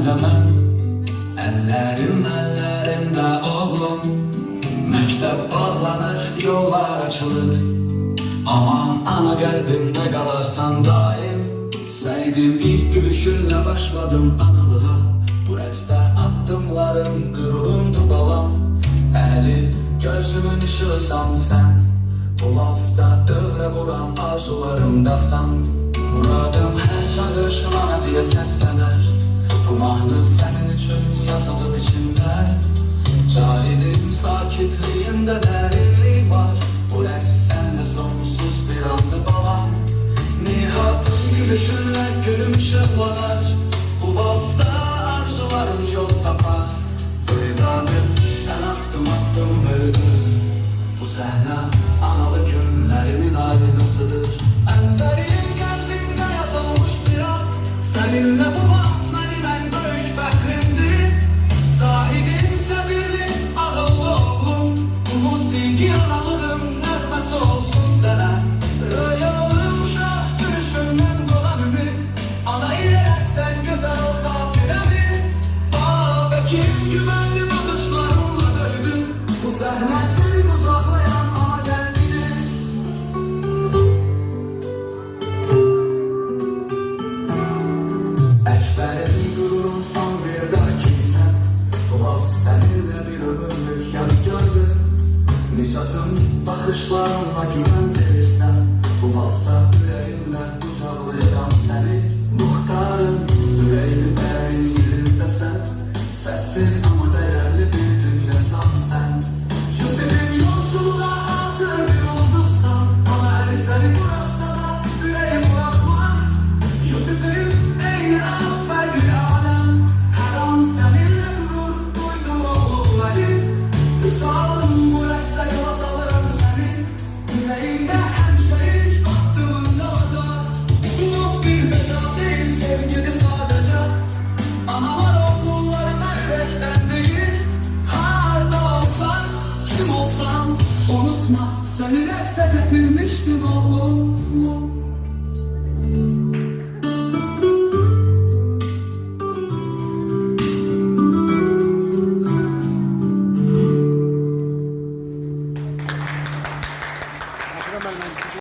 da mən, əllərimdə oğlum. Məktəb bağlanır, yollar açılır. Aman ana qəlbimdə qalarsan daim. Sevdim ilk gülüşünlə başladım analığa. Bu rəqsdə addımlarım qürurumdu balam. Əli gözümün ışığısan sən. Bu valsda dövrə vuran arzularımdasan. Muradım hər çağırışın ana deyə səslənər. Bu mahnı sənin üçün yazılıb içimdə. Cahidim sakitliyində dərinlik var. Bu rəqs sənlə sonsuz bir andı balam. Nihatın gülüşünlə gülüm ışıqlanar. Bu valsda arzularım yol tapar. Fırdadım sən addım böyüdün. Bu səhnə analı günlərimin aynasıdır. Ənvərim qəlbimdə yazılmış bir ad. Səninlə bu vals mənim ən böyük fəxrimdir. Zahidim, səbirli, ağıllı oğlum. Bu musiqi analığım nəğməsi olsun sənə. Röyalım uşaq gülüşümdən dolan ümid. Ana ilə sən gözəl xatirəmi. Babəkim güvənli baxışlarımla döydüm. Bu səhnə səni qucaqlayan ana qəlbini. Əkbərim qururum son bir daha kimsən. Bu vals səninlə bir ömürlük yadigardı. Nicatın baxışlarınla güvən verirsən. Bu valsda ürəyimlə qucaqlayıram səni. Muxtarım, ürəyimin dərin yerindəsən. Səssiz ama dəyərli bir dünyasan sən. Yusuf'un yolculuğa hazır bir ulduzsan. Ama her seni bıraksa da yüreğim bırakmaz. Yusuf'un eyni an fərqli aləm. Hər an səninlə durur, duydum oğlum əlim. Vüsalım bu rəqslə yola salırım səni. Yüreğimdə həmşərik addımında olacaq. Bu dost bir veda deyil, sevgidir sadəcə. Analar oğullarına ürəkdən deyil. Harda olsan, kim olsan, unutma səni rəqsə gətirmişdim oğlum.